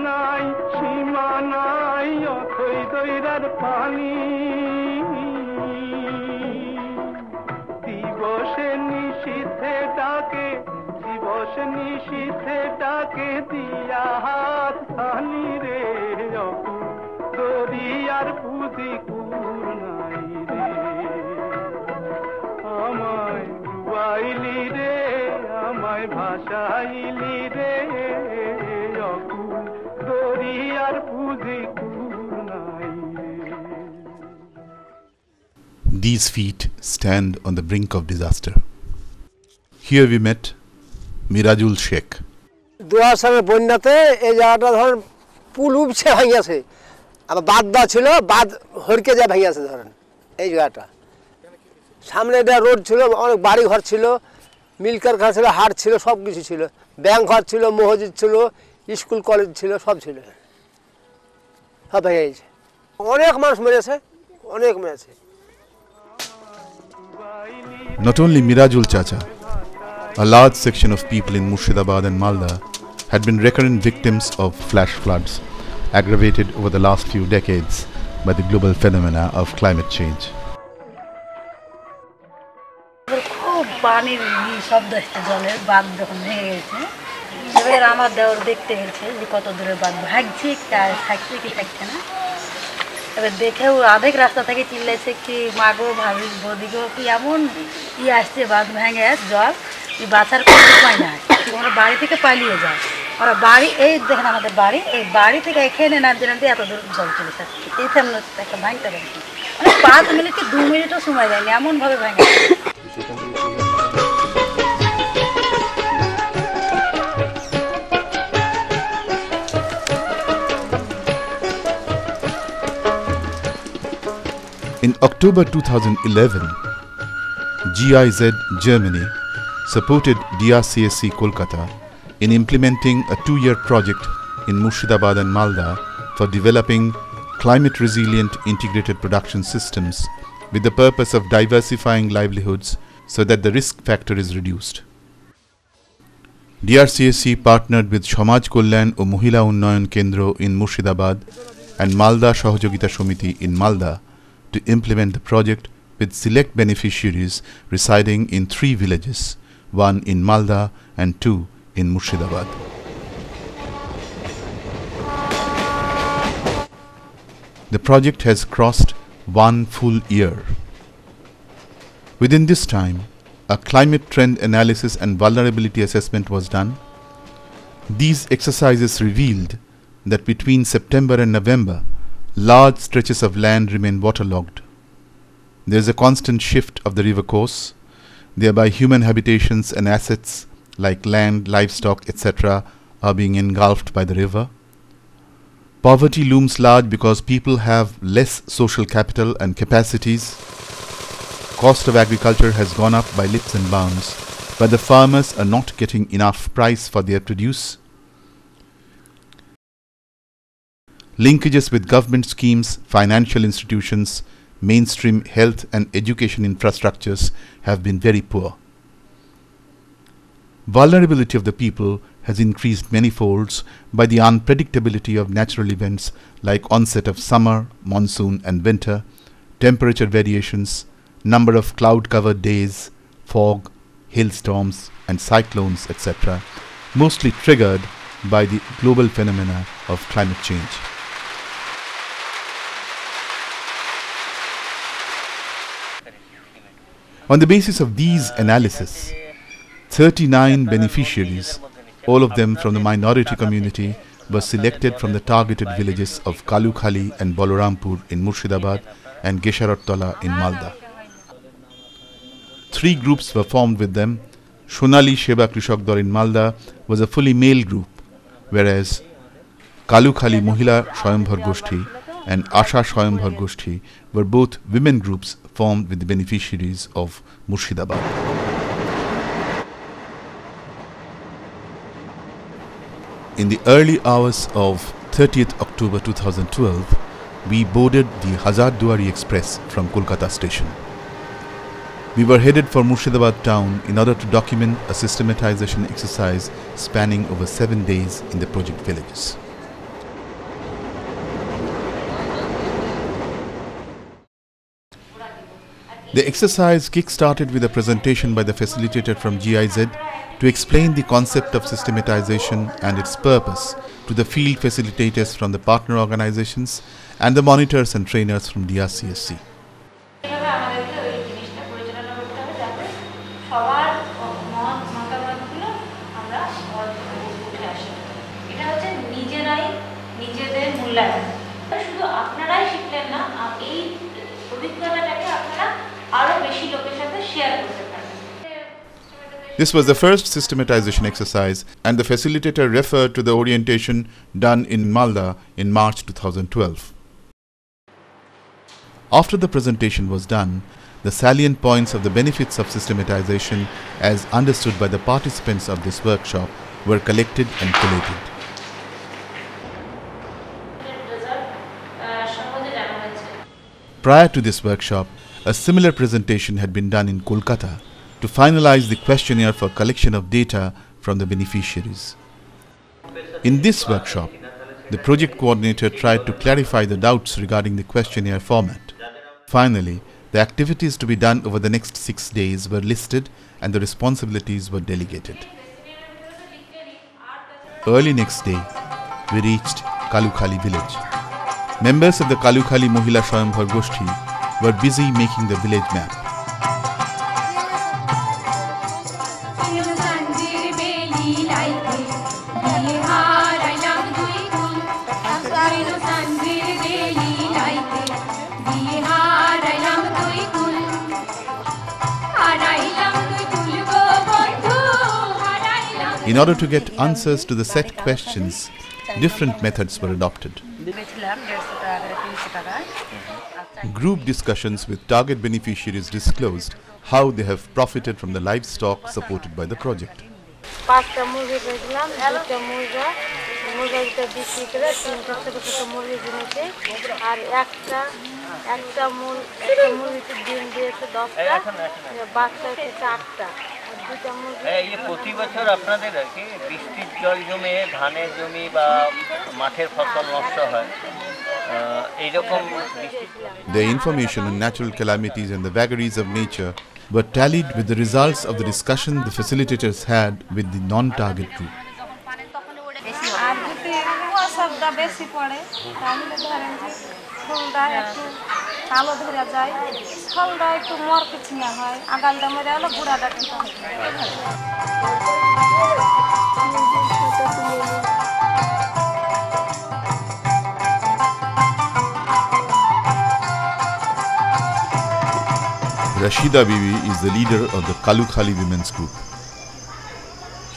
নাই সীমা নাই অথই দৈরার পানি দিবসে নিশীথে ডাকে দিয়া হাত খানি রে অকুল দরিয়ার পুঁজি কুল নাই রে আমায় ডুবাইলি রে আমায় ভাসাইলি রে অকুল দরিয়ার পুঁজি কুল নাই রে. These feet stand on the brink of disaster. Here we met Mirajul Sheikh. 2000 সালের বন্যাতে এই জায়গাটা ধরেন পুল উপছে ভাঙিয়েছে, আবার বাঁধ দেওয়া ছিল, বাঁধ হড়কে যায় ভাঙিয়েছে ধরেন এই জায়গাটা। সামনে একটা রোড ছিল, অনেক বাড়ি ঘর ছিল, মিল কারখানা ছিল, হাট ছিল, সব কিছু ছিল, ব্যাংক ঘর ছিল, মসজিদ ছিল, স্কুল কলেজ ছিল, সব ছিল, সব ভেঙে গেছে। অনেক মানুষ মেরেছে, অনেক মেরেছে। Not only Mirajul Chacha, a large section of people in Murshidabad and Maldah had been recurrent victims of flash floods, aggravated over the last few decades by the global phenomena of climate change. খুব পানির শব্দ হচ্ছে, জলের বাঁধ যখন ভেঙে গেছে, এবার আমার দেওয়ার দেখতে গেছে যে কত দূরে বাঁধ ভাগছে, থাকছে কি থাকছে না। এবার দেখেও অর্ধেক রাস্তা থেকে চিল্লাইছে কি মাগো ভাবি বদিগো কি এমন আসছে বাঁধ ভেঙে জল বাঁচার কোনো উপায় নাই, ওরা বাড়ি থেকে পালিয়ে যায়। ওরা বাড়ি এই দেখেন আমাদের বাড়ি, এই বাড়ি থেকে এখানে নামতে নামতে এত দূর জল চলে যাচ্ছে। এই সামনে একটা ভাঙতে পারছি, মানে 5 মিনিট কি 2 মিনিটও সময় যায়নি, এমনভাবে ভেঙে। In October 2011, GIZ Germany supported DRCSC Kolkata in implementing a 2-year project in Murshidabad and Maldah for developing climate-resilient integrated production systems with the purpose of diversifying livelihoods so that the risk factor is reduced. DRCSC partnered with Samaj Kolyan o Mohila Unnayan Kendro in Murshidabad and Maldah Shohojogita Shomiti in Maldah to implement the project with select beneficiaries residing in 3 villages, 1 in Maldah and 2 in Murshidabad. The project has crossed 1 full year. Within this time, a climate trend analysis and vulnerability assessment was done. These exercises revealed that between September and November, large stretches of land remain waterlogged. There is a constant shift of the river course, thereby human habitations and assets like land, livestock, etc. are being engulfed by the river. Poverty looms large because people have less social capital and capacities. Cost of agriculture has gone up by leaps and bounds, but the farmers are not getting enough price for their produce. Linkages with government schemes, financial institutions, mainstream health and education infrastructures have been very poor. Vulnerability of the people has increased many folds by the unpredictability of natural events like onset of summer, monsoon and winter, temperature variations, number of cloud-covered days, fog, hailstorms and cyclones, etc., mostly triggered by the global phenomena of climate change. On the basis of these analyses, 39 beneficiaries, all of them from the minority community, were selected from the targeted villages of Kalukhali and Balarampur in Murshidabad and Gesharattola in Maldah. 3 groups were formed with them. Shonali Sheba Krishok Dor in Maldah was a fully male group, whereas Kalukhali Mohila Swayambhar Goshti and Asha Swayambhar Goshti were both women groups formed with the beneficiaries of Murshidabad. In the early hours of 30th October 2012, we boarded the Hazarduari Express from Kolkata station. We were headed for Murshidabad town in order to document a systematization exercise spanning over 7 days in the project villages. The exercise kick-started with a presentation by the facilitator from GIZ to explain the concept of systematization and its purpose to the field facilitators from the partner organizations and the monitors and trainers from DRCSC. This was the first systematization exercise, and the facilitator referred to the orientation done in Maldah in March 2012. After the presentation was done, the salient points of the benefits of systematization as understood by the participants of this workshop were collected and collated. Prior to this workshop, a similar presentation had been done in Kolkata to finalize the questionnaire for collection of data from the beneficiaries. In this workshop, the project coordinator tried to clarify the doubts regarding the questionnaire format. Finally, the activities to be done over the next 6 days were listed and the responsibilities were delegated. Early next day, we reached Kalukhali village. Members of the Kalukhali Mohila Swayambhar Goshti were busy making the village map. In order to get answers to the set questions, different methods were adopted. Group discussions with target beneficiaries disclosed how they have profited from the livestock supported by the project. প্রতি বছর আপনাদের আর কি বৃষ্টির জল জমে ধানের জমি বা মাঠের ফসল নষ্ট হয় এইরকম The information on natural calamities and the vagaries of nature were tallied with the results of the discussion the facilitators had with the non-target group. কালো ধরে যায় ফলটা একটু মর কিছু না হয় আগালটা মরে হলো গুড়াটা ঠিক হয় Rashida Bibi is the leader of the Kalukhali women's group.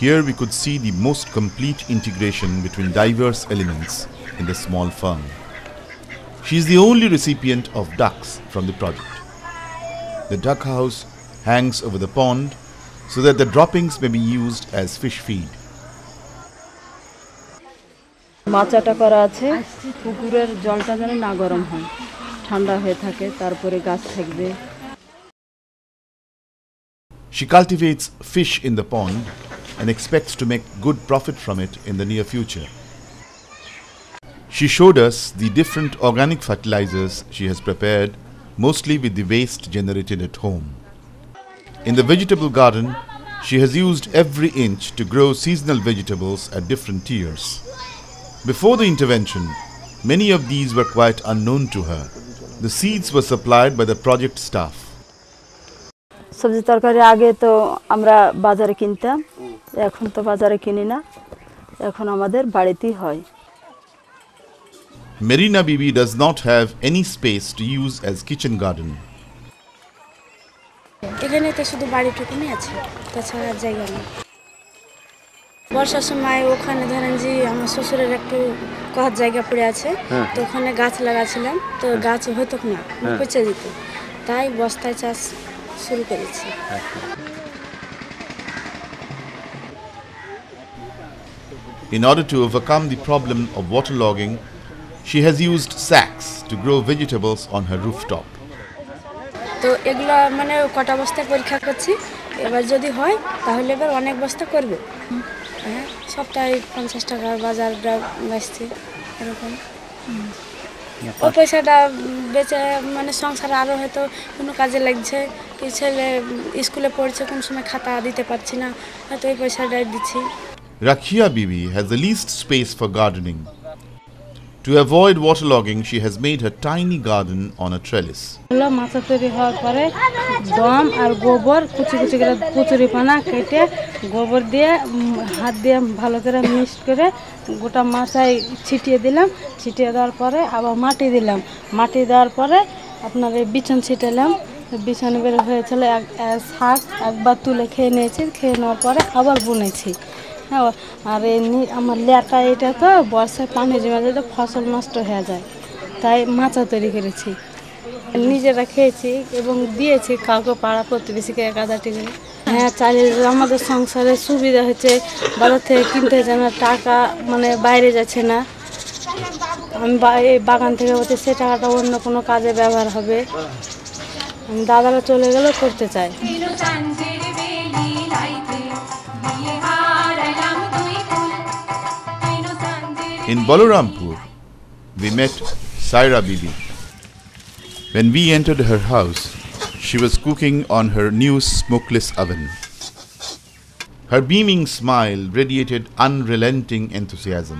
Here we could see the most complete integration between diverse elements in the small farm. She is the only recipient of ducks from the project. The duck house hangs over the pond so that the droppings may be used as fish feed. মাচাটা করা আছে পুকুরের জলটা যেন না গরম হয় ঠান্ডা হয়ে থাকে তারপরে গাছ থাকবে She cultivates fish in the pond and expects to make good profit from it in the near future. She showed us the different organic fertilizers she has prepared, mostly with the waste generated at home. In the vegetable garden, she has used every inch to grow seasonal vegetables at different tiers. Before the intervention, many of these were quite unknown to her. The seeds were supplied by the project staff. সবজি তরকারি আগে তো আমরা বাজারে কিনতাম এখন তো বাজারে কিনি না এখন আমাদের বাড়িতেই হয় Marina Bibi does not have any space to use as kitchen garden. এখানে তো শুধু বাড়িটুকুনি আছে তাছাড়া আর জায়গা নেই বর্ষার সময় ওখানে ধরেন যে আমার শ্বশুরের একটু কত জায়গা পড়ে আছে তো ওখানে গাছ লাগাছিলাম তো গাছ হতো না পচে যেত তাই বস্তায় চাষ শুরু করেছি In order to overcome the problem of waterlogging, she has used sacks to grow vegetables on her rooftop. তো এগুলা মানে কটা বস্তা পরীক্ষা করছি এবার যদি হয় তাহলে এবার অনেক বস্তা করব হ্যাঁ সপ্তাহে 50 টাকার বাজার বাঁচছে এরকম ওই পয়সাটা বেচে মানে সংসারে আরও হয়তো কোনো কাজে লাগছে, কি ছেলে স্কুলে পড়ছে, কোন সময় খাতা দিতে পারছি না, হয়তো ওই পয়সাটাই দিচ্ছি। Rakhiya Bibi has the least space for gardening. To avoid waterlogging, she has made her tiny garden on a trellis. মাচা তৈরি হওয়ার পরে দম আর গোবর কুচি কুচি করে কচুরি পানা কেটে গোবর দিয়ে হাত দিয়ে ভালো করে মিক্স করে গোটা মাচায় ছিটিয়ে দিলাম। ছিটিয়ে দেওয়ার পরে আবার মাটি দিলাম। মাটি দেওয়ার পরে আপনার এই বিছন ছিটালাম। বিছানা বের হয়েছিল, শাক একবার তুলে খেয়ে নিয়েছি। খেয়ে নেওয়ার পরে আবার বুনেছি। হ্যাঁ, আর আমার লেটা এটা তো বর্ষায় পানি জমে যায় তো ফসল নষ্ট হয়ে যায়, তাই মাচা তৈরি করেছি। নিজেরা খেয়েছি এবং দিয়েছি কাউকে, পাড়া প্রতিবেশীকে 1000 টাকা। হ্যাঁ, চালিয়ে আমাদের সংসারে সুবিধা হচ্ছে, বাজার থেকে কিনতে যায় না, টাকা মানে বাইরে যাচ্ছে না। আমি এই বাগান থেকে হচ্ছে সে টাকাটা অন্য কোনো কাজে ব্যবহার হবে। আমি দাদারা চলে গেলেও করতে চাই। In Balarampur, we met Saira Bibi. When we entered her house, she was cooking on her new smokeless oven. Her beaming smile radiated unrelenting enthusiasm.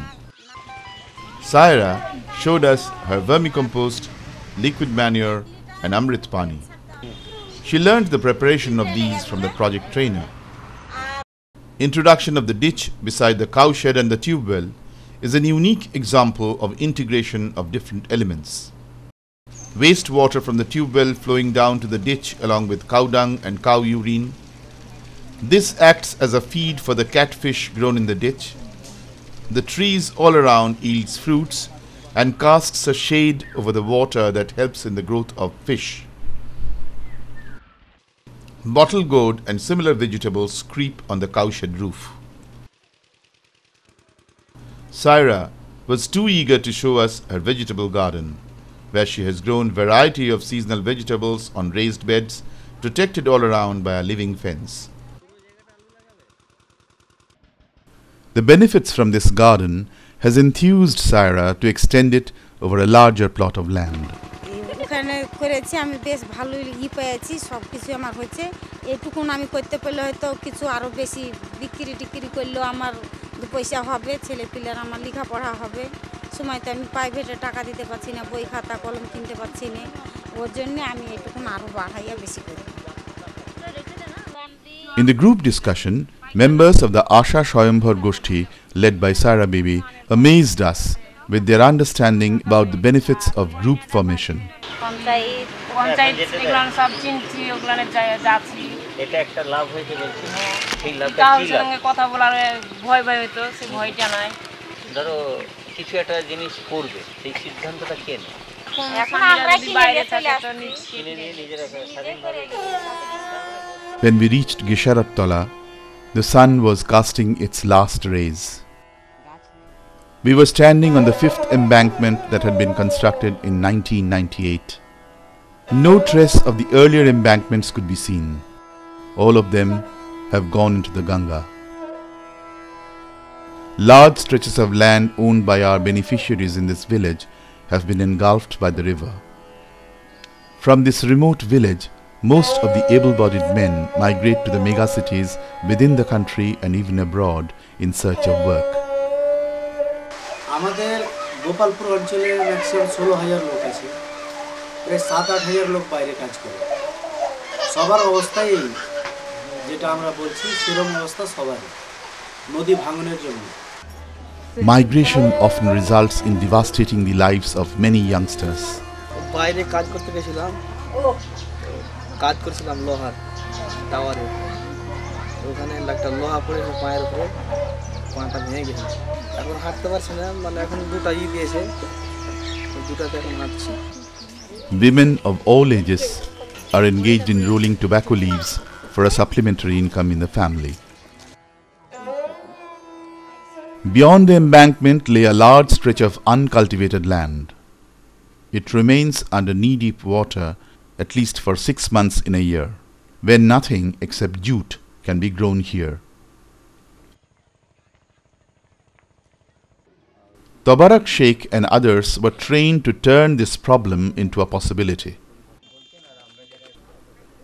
Saira showed us her vermicompost, liquid manure, and Amrit Pani. She learned the preparation of these from the project trainer. Introduction of the ditch beside the cowshed and the tube well is a unique example of integration of different elements. Wastewater from the tube well flowing down to the ditch along with cow dung and cow urine. This acts as a feed for the catfish grown in the ditch. The trees all around yields fruits and casts a shade over the water that helps in the growth of fish. Bottle gourd and similar vegetables creep on the cowshed roof. Saira was too eager to show us her vegetable garden, where she has grown variety of seasonal vegetables on raised beds, protected all around by a living fence. The benefits from this garden has enthused Saira to extend it over a larger plot of land. ওখানে করেছি আমি, বেশ ভালোই পেয়েছি, সব কিছু আমার হচ্ছে। এইটুকুন আমি করতে পারলে হয়তো কিছু আরও বেশি বিক্রি টিক্রি করলেও আমার 2 পয়সা হবে, ছেলেপিলের আমার লেখাপড়া হবে। সময়তে আমি প্রাইভেটে টাকা দিতে পারছি না, বই খাতা কলম কিনতে পারছি না, ওর জন্য আমি এইটুকুন আরও বাড়াইয়া বেশি করি। In the group discussion, members of the Asha Swayambhar Goshti, led by Saira Bibi, amazed us with their understanding about the benefits of group formation. এটা একটা লাভ হয়েছে বলছি, সেই লাভটা কি লাভ? কথা বলার ভয় হইতো, সেই ভয়টা নাই। ধরো কিছু একটা জিনিস করবে, সেই সিদ্ধান্তটা কে নেয়? এখন আমরা কি বাইরে থাকি তো কিনে নিয়ে নিজেরা স্বাধীনভাবে। When we reached Gisharattola, the sun was casting its last rays. We were standing on the 5th embankment that had been constructed in 1998. No trace of the earlier embankments could be seen. All of them have gone into the Ganga. Large stretches of land owned by our beneficiaries in this village have been engulfed by the river. From this remote village, most of the able-bodied men migrate to the megacities within the country and even abroad in search of work. আমাদের গোপালপুর অঞ্চলে maximum 16,000 লোক আছে, প্রায় 7-8,000 লোক বাইরে কাজ করে। সবার অবস্থাই এই, যেটা আমরা বলছি সেরকম অবস্থা সবারই, নদী ভাঙনের জন্য। Migration often results in devastating the lives of many youngsters. বাইরে কাজ করতে গেছিলাম, কাজ করছিলাম লোহার টাওয়ারে, ওখানে একটা লোহা পড়ে পায়ের উপরে, পাটা ভেঙে গেছে, এখন হাঁটতে পারছি না, মানে এখন দুটা দিয়েছে, দুটাতে এখন হাঁটছি। Women of all ages are engaged in rolling tobacco leaves for a supplementary income in the family. Beyond the embankment lay a large stretch of uncultivated land. It remains under knee-deep water at least for 6 months in a year, when nothing except jute can be grown here. Tabarak Sheikh and others were trained to turn this problem into a possibility.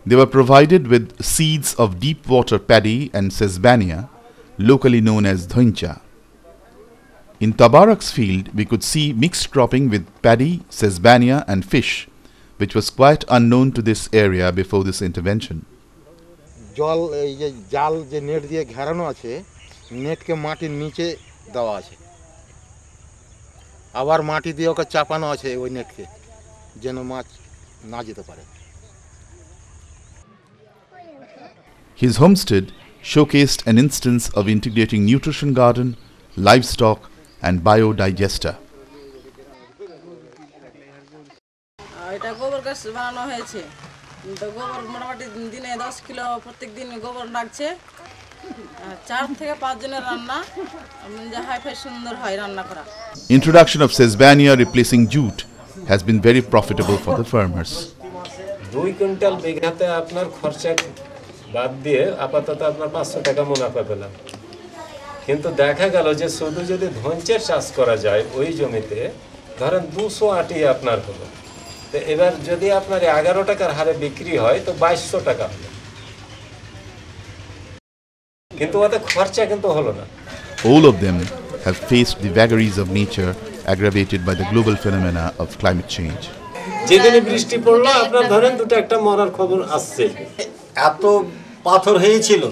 They were provided with seeds of deep water paddy and sesbania, locally known as dhoincha. In Tabarak's field, we could see mixed cropping with paddy, sesbania and fish, which was quite unknown to this area before this intervention. জল এই যে জাল যে net দিয়ে ঘেরানো আছে, নেটকে মাটির নিচে দেওয়া আছে, আবার মাটি দিয়ে ওকে চাপানো আছে ওই নেটকে, যেন মাছ না যেতে পারে। His homestead showcased an instance of integrating nutrition garden, livestock and biodigester. এটা গোবর গাছ বানানো হয়েছে, তো গোবর মোটামুটি দিনে 10 কিলো প্রত্যেক দিন গোবর লাগছে, 4 থেকে 5 জনের রান্না, যা হাইফাই সুন্দর হয় রান্না করা। Introduction of sesbania replacing jute has been very profitable for the farmers. 2 quintal বিঘাতে আপনার খরচা বাদ দিয়ে আপাতত আপনার 500 টাকা মুনাফা পেলাম, কিন্তু দেখা গেল যে শুধু যদি ধনচের চাষ করা যায় ওই জমিতে ধরেন 200 আটি আপনার হলো, তো এবার যদি আপনার 11 টাকার হারে বিক্রি হয় তো 2200 টাকা হলো, কিন্তু ওতে খরচা কিন্তু হলো না। All of them have faced the vagaries of nature aggravated by the global phenomena of climate change. যেদিনই বৃষ্টি পড়লো আপনার ধরেন দুটো একটা মরার খবর আসছে। এত পাথর হয়েছিল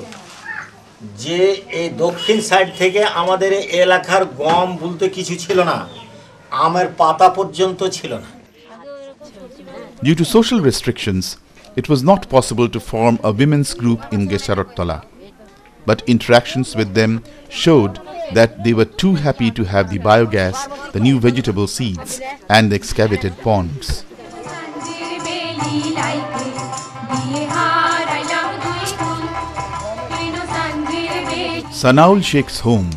যে এই দক্ষিণ সাইড থেকে আমাদের এলাকার গম বলতে কিছু ছিল না, আমের পাতা পর্যন্ত ছিল না। Due to social restrictions, it was not possible to form a women's group in Gesharottala, but interactions with them showed that they were too happy to have the biogas, the new vegetable seeds and the excavated ponds. Sanaul Sheikh's home,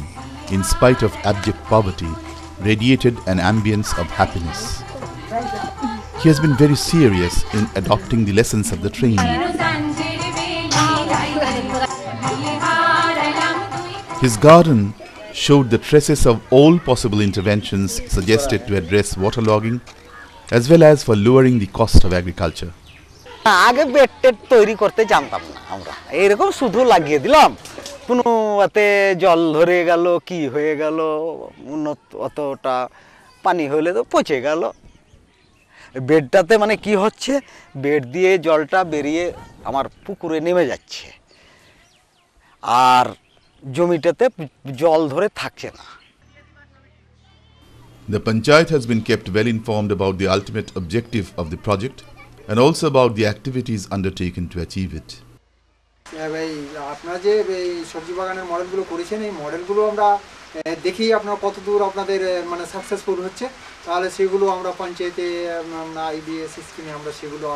in spite of abject poverty, radiated an ambience of happiness. He has been very serious in adopting the lessons of the training. His garden showed the traces of all possible interventions suggested to address waterlogging, as well as for lowering the cost of agriculture. আগে bed তৈরি করতে জানতাম না আমরা, এরকম শুধু লাগিয়ে দিলাম, কোনো এতে জল ধরে গেল কি হয়ে গেল, অতটা পানি হলে তো পচে গেল। বেডটাতে মানে কি হচ্ছে, বেড দিয়ে জলটা বেরিয়ে আমার পুকুরে নেমে যাচ্ছে, আর জমিটাতে জল ধরে থাকছে না। The Panchayat has been kept well informed about the ultimate objective of the project and also about the activities undertaken to achieve it. ভাই আপনারা যে এই সবজি বাগানের মডেলগুলো করেছেন, এই মডেলগুলো আমরা দেখি আপনারা কতদূর আপনাদের মানে সাকসেসফুল হচ্ছে, তাহলে সেগুলো আমরা পঞ্চায়েতে আমরা আইবিএস স্কিমে আমরা সেগুলো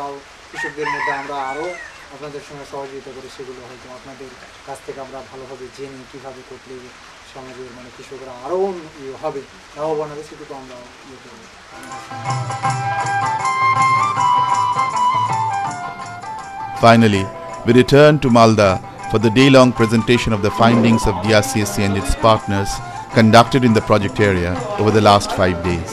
কৃষকদের মধ্যে আমরা আরও আপনাদের সঙ্গে সহযোগিতা করে সেগুলো হয়তো আপনাদের কাছ থেকে আমরা ভালোভাবে জেনে কীভাবে করলে সমাজের মানে কৃষকরা আরও হবে, লাভবান হবে, সেটুকু আমরা ইয়ে করব। Finally, we return to Maldah for the day-long presentation of the findings of DRCSC and its partners conducted in the project area over the last 5 days.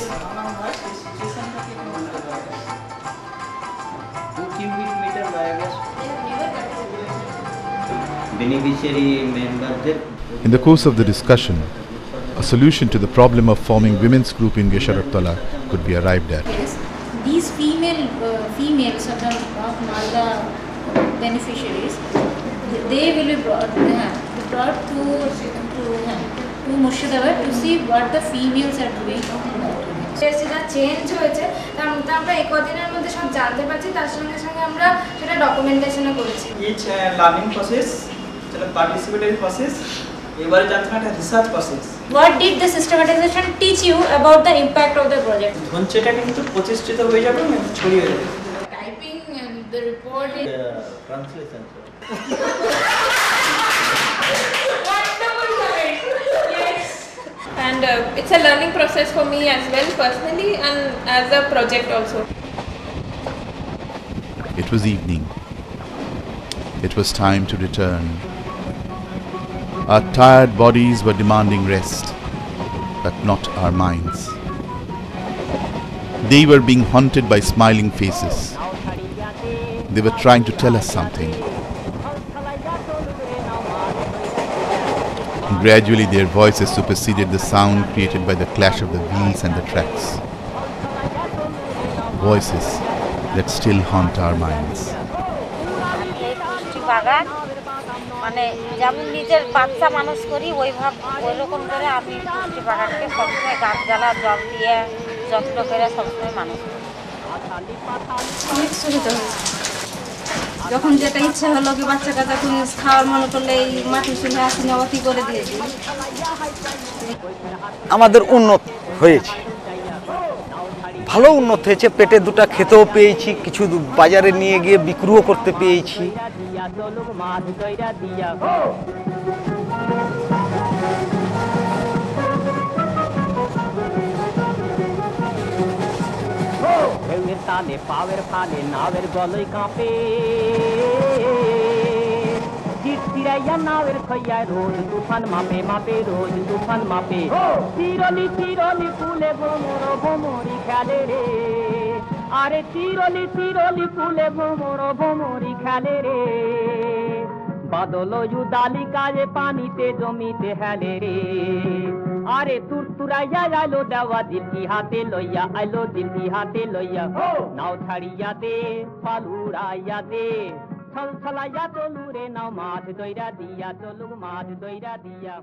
In the course of the discussion, a solution to the problem of forming women's group in Gesharottala could be arrived at. Yes. These females of the Maldah beneficiaries, they will be brought to Murshidabad to see what the females are doing. যেটা change হয়েছে তার মধ্যে আমরা এই কদিনের মধ্যে সব জানতে পারছি, তার সঙ্গে সঙ্গে আমরা সেটা ডকুমেন্টেশনও করেছি। ইচ লার্নিং প্রসেস, যেটা পার্টিসিপেটরি প্রসেস, এবারে জানতে একটা research process. What did the systematization teach you about the impact of the project? ধনচেটা কিন্তু প্রতিষ্ঠিত হয়ে যাবে, ছড়িয়ে যাবে। Typing the report in translation. And it's a learning process for me as well personally and as a project also. It was evening. It was time to return. Our tired bodies were demanding rest. but not our minds. They were being haunted by smiling faces. They were trying to tell us something. Gradually their voices superseded the sound created by the clash of the wheels and the tracks. Voices that still haunt our minds. মানে যেমন নিজের বাচ্চা মানুষ করি ওই রকম করে আমি পুষ্টি বাগানকে সবসময় গাছগালা জল দিয়ে যত্ন করে সবসময় মানুষ করি। অনেক সুবিধা হয়েছে, যখন যেটা ইচ্ছে হলো কি বাচ্চা কাচ্চা কোনো খাওয়ার মনে করলে এই মাটির সঙ্গে আসি নেওয়াতি করে দিয়েছি। আমাদের উন্নত হয়েছে, ভালো উন্নত হয়েছে, পেটে দুটা খেতেও পেয়েছি, কিছু বাজারে নিয়ে গিয়ে বিক্রিও করতে পেয়েছি। তালে পাওয়ের ফালে নাওয়ের গলই কাঁপে, চিরচিরাইয়া নাওয়ের খইয়ায় রোজ তুফান মাপে মাপে, রোজ তুফান মাপে। চিরলি চিরলি ফুলে ভোমর ভোমরি খেলে রে, আরে চিরলি চিরলি ফুলে ভোমর ভোমরি খেলে রে। বাদল উদালি কাজে পানিতে জমিতে হেলে রে, আরে তুরতুরাইয়া আইলো দেওয়া দিল্লি হাতে লইয়া, আইলো দিল্লি হাতে লইয়া। নাও ছাড়িয়া দে পালুড়াইয়া দে, ছল ছলাইয়া চলু রে নাও মাছ দইরা দিয়া, চলুক মাছ দইরা দিয়া।